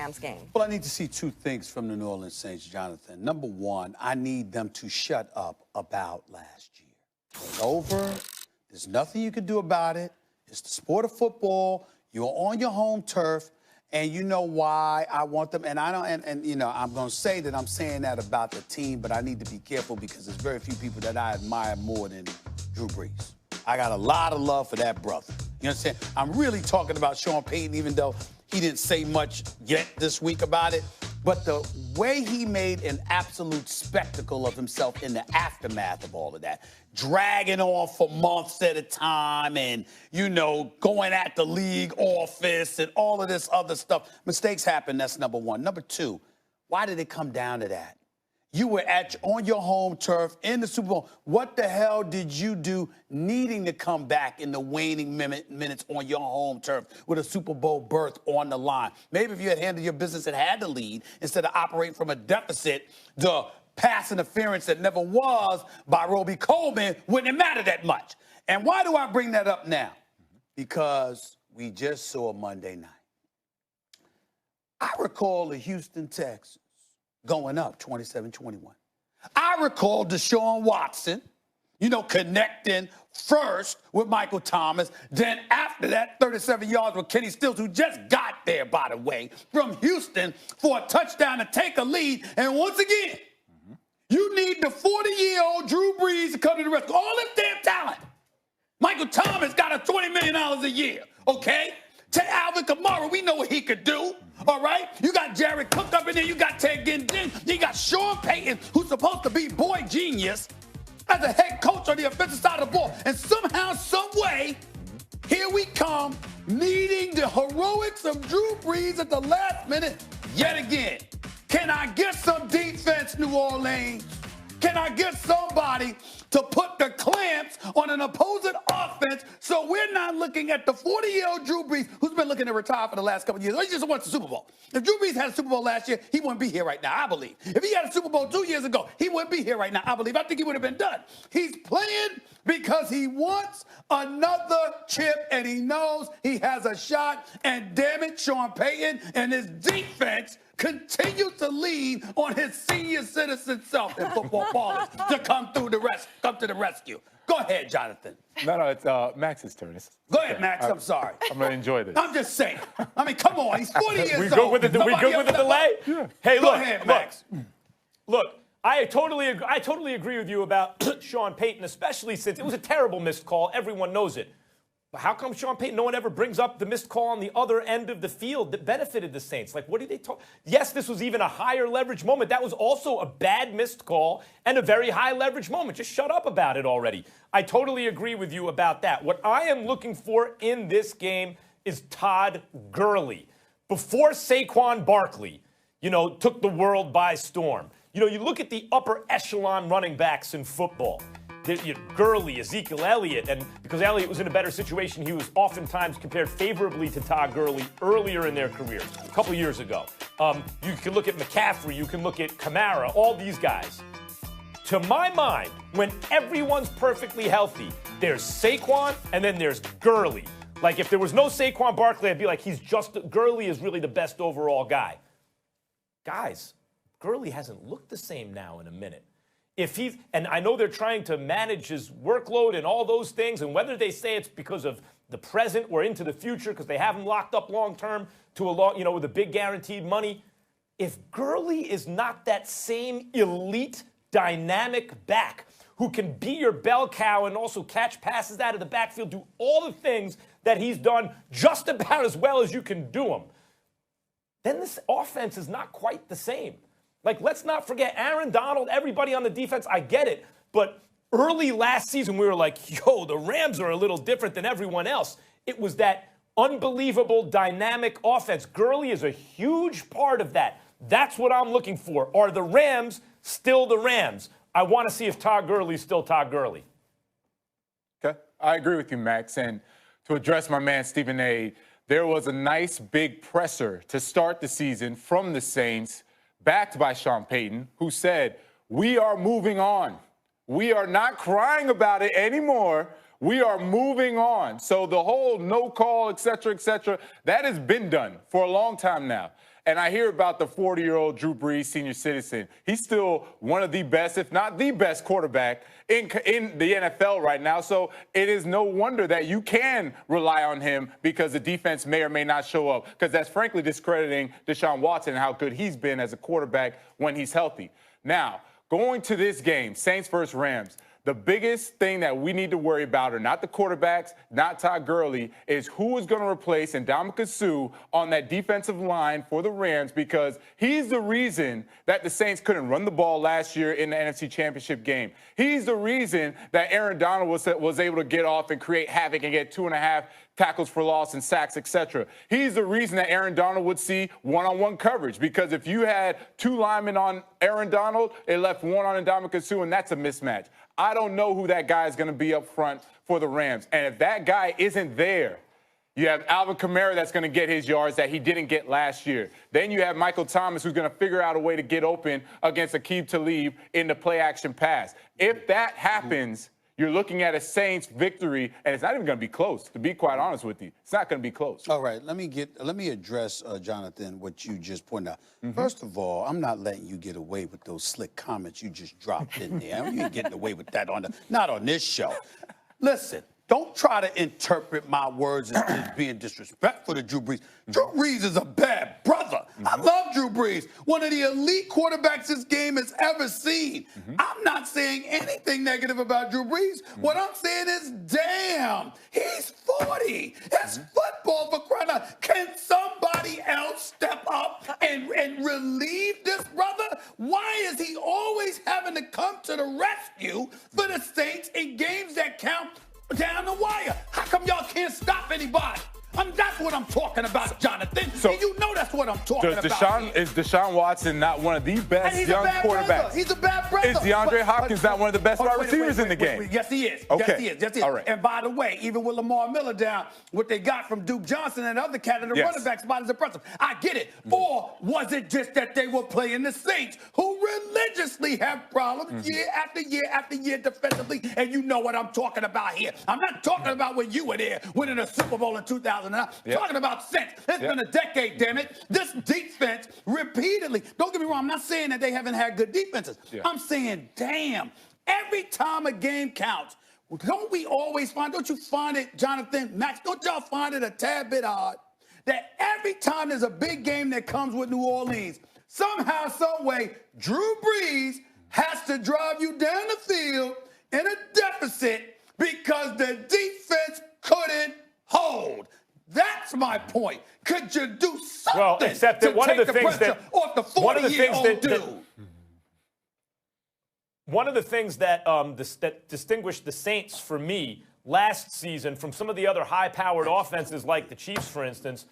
Rams game? Well, I need to see two things from the New Orleans Saints, Jonathan. Number one, I need them to shut up about last year. It's over. There's nothing you can do about it. It's the sport of football. You're on your home turf. And you know why I want them. And I don't, and you know, I'm going to say that I'm saying that about the team, but I need to be careful because there's very few people that I admire more than Drew Brees. I got a lot of love for that brother. You know what I'm saying? I'm really talking about Sean Payton, even though he didn't say much yet this week about it. But the way he made an absolute spectacle of himself in the aftermath of all of that, dragging on for months at a time and, you know, going at the league office and all of this other stuff. Mistakes happen, that's number one. Number two, why did it come down to that? You were on your home turf in the Super Bowl. What the hell did you do needing to come back in the waning minutes on your home turf with a Super Bowl berth on the line? Maybe if you had handled your business and had the lead instead of operating from a deficit, the pass interference that never was by Roby Coleman wouldn't have mattered that much. And why do I bring that up now? Because we just saw Monday night. I recall the Houston Texans going up 27-21. I recall Deshaun Watson, you know, connecting first with Michael Thomas. Then after that, 37 yards with Kenny Stills, who just got there, by the way, from Houston for a touchdown to take a lead. And once again, you need the 40-year-old Drew Brees to come to the rescue. All this damn talent. Michael Thomas got a $20 million a year, okay? To Alvin Kamara, we know what he could do, all right? You got Jared Cook up in there. You got Ted Ginn. You got Sean Payton, who's supposed to be boy genius, as a head coach on the offensive side of the ball. And somehow, some way, here we come, needing the heroics of Drew Brees at the last minute yet again. Can I get some defense, New Orleans? Can I get somebody to put the clamps on an opposing offense so we're not looking at the 40-year-old Drew Brees, who's been looking to retire for the last couple of years? Or he just wants the Super Bowl. If Drew Brees had a Super Bowl last year, he wouldn't be here right now, I believe. If he had a Super Bowl 2 years ago, he wouldn't be here right now, I believe. I think he would have been done. He's playing because he wants another chip and he knows he has a shot. And damn it, Sean Payton and his defense continue to lean on his senior citizen self in football ballers to come to the rescue. Go ahead, Jonathan. No, it's Max's turn. Go ahead, Max. I'm sorry. I'm going to enjoy this. I'm just saying. I mean, come on. He's 40 years old. We good with the delay? Yeah. Hey, Go look. ahead, Max. Look, I totally agree with you about Sean Payton, especially since it was a terrible missed call. Everyone knows it. But how come Sean Payton, no one ever brings up the missed call on the other end of the field that benefited the Saints? Like, what did they talk? Yes, this was even a higher leverage moment. That was also a bad missed call and a very high leverage moment. Just shut up about it already. I totally agree with you about that. What I am looking for in this game is Todd Gurley. Before Saquon Barkley, you know, took the world by storm. You know, you look at the upper echelon running backs in football. Gurley, Ezekiel Elliott, and because Elliott was in a better situation, he was oftentimes compared favorably to Todd Gurley earlier in their careers, a couple years ago. You can look at McCaffrey, you can look at Kamara, all these guys. To my mind, when everyone's perfectly healthy, there's Saquon and then there's Gurley. Like if there was no Saquon Barkley, I'd be like, Gurley is really the best overall guy. Guys, Gurley hasn't looked the same now in a minute. And I know they're trying to manage his workload and all those things, and whether they say it's because of the present or into the future because they have him locked up long term to with a big guaranteed money. If Gurley is not that same elite dynamic back who can be your bell cow and also catch passes out of the backfield, do all the things that he's done just about as well as you can do them, then this offense is not quite the same. Like, let's not forget Aaron Donald, everybody on the defense, I get it. But early last season, we were like, yo, the Rams are a little different than everyone else. It was that unbelievable dynamic offense. Gurley is a huge part of that. That's what I'm looking for. Are the Rams still the Rams? I want to see if Todd Gurley's still Todd Gurley. Okay, I agree with you, Max. And to address my man Stephen A., there was a nice big presser to start the season from the Saints, backed by Sean Payton, who said, we are moving on. We are not crying about it anymore. We are moving on. So the whole no call, et cetera, that has been done for a long time now. And I hear about the 40-year-old Drew Brees, senior citizen. He's still one of the best, if not the best quarterback in the NFL right now. So it is no wonder that you can rely on him because the defense may or may not show up, because that's frankly discrediting Deshaun Watson and how good he's been as a quarterback when he's healthy. Now, going to this game, Saints versus Rams, the biggest thing that we need to worry about are not the quarterbacks, not Todd Gurley, is who is going to replace Ndamukong Suh on that defensive line for the Rams, because he's the reason that the Saints couldn't run the ball last year in the NFC Championship game. He's the reason that Aaron Donald was able to get off and create havoc and get 2.5 tackles for loss and sacks, etc. He's the reason that Aaron Donald would see one-on-one coverage, because if you had 2 linemen on Aaron Donald, it left 1 on Ndamukong Suh, and that's a mismatch. I don't know who that guy is going to be up front for the Rams. And if that guy isn't there, you have Alvin Kamara that's going to get his yards that he didn't get last year. Then you have Michael Thomas, who's going to figure out a way to get open against Aqib Talib in the play-action pass. If that happens, you're looking at a Saints victory, and it's not even going to be close, to be quite honest with you. It's not going to be close. All right, let me address, Jonathan, what you just pointed out. First of all, I'm not letting you get away with those slick comments you just dropped in there. You ain't getting away with that not on this show. Listen, don't try to interpret my words as being disrespectful to Drew Brees. Drew Brees is a bad brother. I love Drew Brees, one of the elite quarterbacks this game has ever seen. I'm not saying anything negative about Drew Brees. What I'm saying is, damn, he's 40. It's football, for crying out loud. Can somebody else step up and relieve this brother? Why is he always having to come to the rescue for the Saints in games that count down the wire? How come y'all can't stop anybody? That's what I'm talking about, Jonathan. So, and you know that's what I'm talking about. Is Deshaun Watson not one of the best young quarterbacks? Brother. He's a bad brother. Is DeAndre Hopkins not one of the best wide receivers in the game? Yes, he is. Okay. Yes, he is. Yes, he is. All right. And by the way, even with Lamar Miller down, what they got from Duke Johnson and other candidates, running back spot is impressive. I get it. Or was it just that they were playing the Saints, who religiously have problems year after year after year defensively? And you know what I'm talking about here. I'm not talking about when you were there winning a Super Bowl in 2009. Talking about since. It's been a decade, damn it. This defense repeatedly, don't get me wrong, I'm not saying that they haven't had good defenses. I'm saying, damn, every time a game counts, don't you find it, Jonathan, Max, don't y'all find it a tad bit odd that every time there's a big game that comes with New Orleans, somehow, some way, Drew Brees has to drive you down the field in a deficit because the defense couldn't hold? That's my point. Could you do something? Well, except that one of the things that off the 40-year-old dude? One of the things that that distinguished the Saints for me last season from some of the other high-powered offenses like the Chiefs, for instance,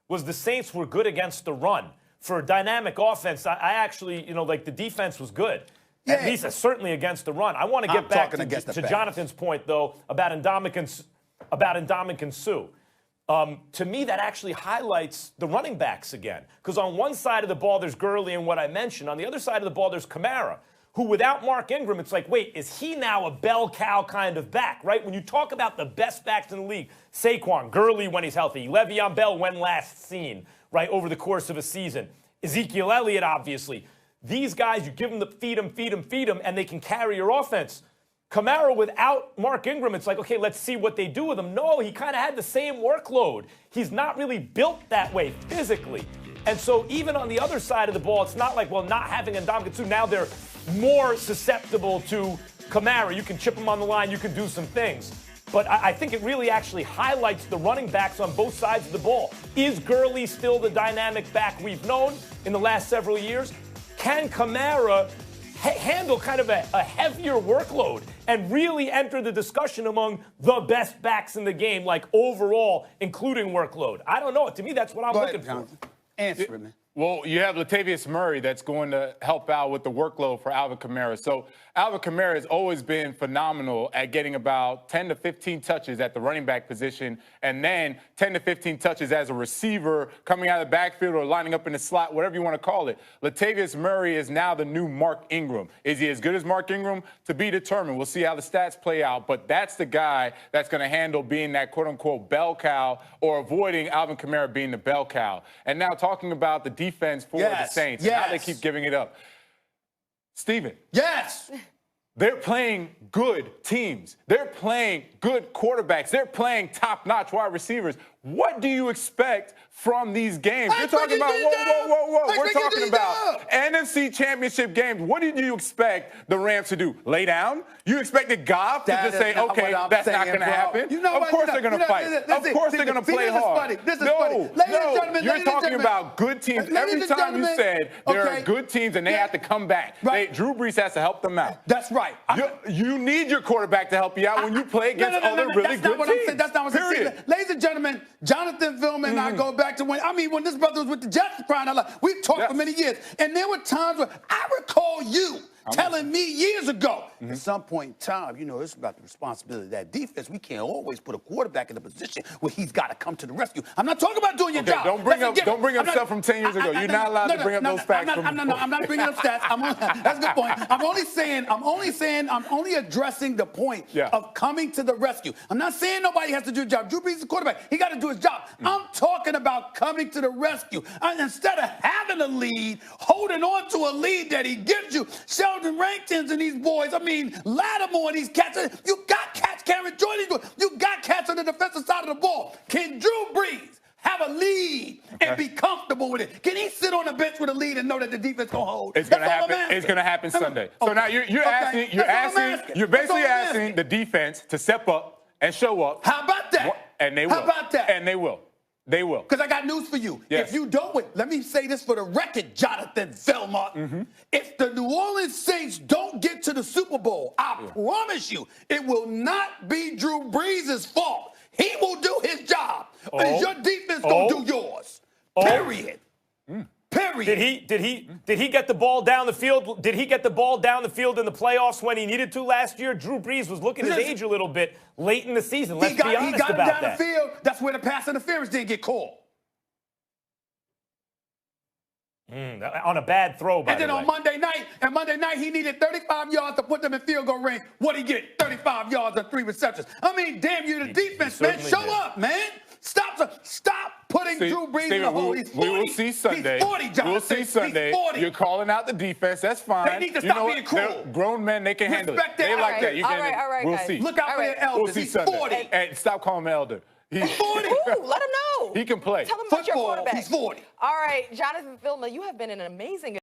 was the Saints were good against the run. For a dynamic offense, I actually, like the defense was good. At least certainly against the run. I want to get back to Jonathan's point, though, about Ndamukong Suh. To me, that actually highlights the running backs again. Because on one side of the ball, there's Gurley and what I mentioned. On the other side of the ball, there's Kamara, who without Mark Ingram, it's like, wait, is he now a bell cow kind of back, right? When you talk about the best backs in the league, Saquon, Gurley when he's healthy, Le'Veon Bell when last seen, right, over the course of a season, Ezekiel Elliott, obviously. These guys, you give them the feed them, and they can carry your offense. Kamara without Mark Ingram, it's like, okay, let's see what they do with him. No, he kind of had the same workload. He's not really built that way physically. And so even on the other side of the ball, it's not like, well, not having Ndamukong Suh, now they're more susceptible to Kamara. You can chip him on the line, you can do some things. But I think it really actually highlights the running backs on both sides of the ball. Is Gurley still the dynamic back we've known in the last several years? Can Kamara handle kind of a heavier workload and really enter the discussion among the best backs in the game, like overall, including workload? I don't know. To me, that's what I'm looking for. Answer it, man. Well, you have Latavius Murray that's going to help out with the workload for Alvin Kamara. So Alvin Kamara has always been phenomenal at getting about 10 to 15 touches at the running back position, and then 10 to 15 touches as a receiver coming out of the backfield or lining up in the slot, whatever you want to call it. Latavius Murray is now the new Mark Ingram. Is he as good as Mark Ingram? To be determined. We'll see how the stats play out, but that's the guy that's going to handle being that quote-unquote bell cow or avoiding Alvin Kamara being the bell cow. And now talking about the defense for the Yes, Saints and how they yes. keep giving it up. Steven, Yes. they're playing good teams. They're playing good quarterbacks. They're playing top-notch wide receivers. What do you expect from these games? You're talking about, whoa. We're talking about NFC Championship games. What did you expect the Rams to do? Lay down? You expected Goff to just say, okay, that's not going to happen? Of course they're going to fight. Of course they're going to play hard. No, you're talking about good teams. Every time you said there are good teams and they have to come back. Drew Brees has to help them out. That's right. You need your quarterback to help you out when you play against other really good teams. That's not what I'm saying. Ladies and gentlemen, Jonathan Vilma and I go back to when this brother was with the Jets crying out loud. We've talked for many years. And there were times where I recall you telling me years ago, at some point in time, it's about the responsibility of that defense. We can't always put a quarterback in a position where he's got to come to the rescue. I'm not talking about doing your job. Don't bring up stuff from 10 years ago. You're not allowed to bring up those facts. I'm not bringing up stats. That's a good point. I'm only addressing the point of coming to the rescue. I'm not saying nobody has to do a job. Drew Brees is the quarterback. He got to do his job. I'm talking about coming to the rescue. Instead of having a lead, holding on to a lead that he gives you, Sheldon Rankin and these boys, Lattimore and these cats, you got cats, Cameron Jordan, you got cats on the defensive side of the ball. Can Drew Brees have a lead and be comfortable with it? Can he sit on the bench with a lead and know that the defense gonna hold? It's gonna happen. It's gonna happen Sunday. So now you're basically asking the defense to step up and show up. How about that? And they will. How about that? And they will. They will. Because I got news for you. Yes. If you don't win, let me say this for the record, Jonathan Vilma. If the New Orleans Saints don't get to the Super Bowl, I promise you, it will not be Drew Brees' fault. He will do his job. And your defense gonna do yours. Period. Period. Did he get the ball down the field? Did he get the ball down the field in the playoffs when he needed to last year? Drew Brees was looking his age a little bit late in the season. Let's be honest about that. He got him down the field. That's where the pass interference didn't get called. On a bad throw, by the way. And then on Monday night, he needed 35 yards to put them in field goal range. What'd he get? 35 yards on 3 receptions. Damn you, the defense, man. Show up, man. Stop putting Drew Brees in the hole. He's 40. We will see Sunday. He's 40, Jonathan. We'll see Sunday. He's 40. You're calling out the defense. That's fine. They need to stop being cruel. They're grown men, they can handle it. Respect that. They like that. All right, we'll guys. see. Look out for your elders. We'll see He's Sunday. 40. And stop calling him elder. He's 40. Ooh, let him know. He can play. Tell him about your Football, quarterback. he's 40. All right, Jonathan Vilma, you have been an amazing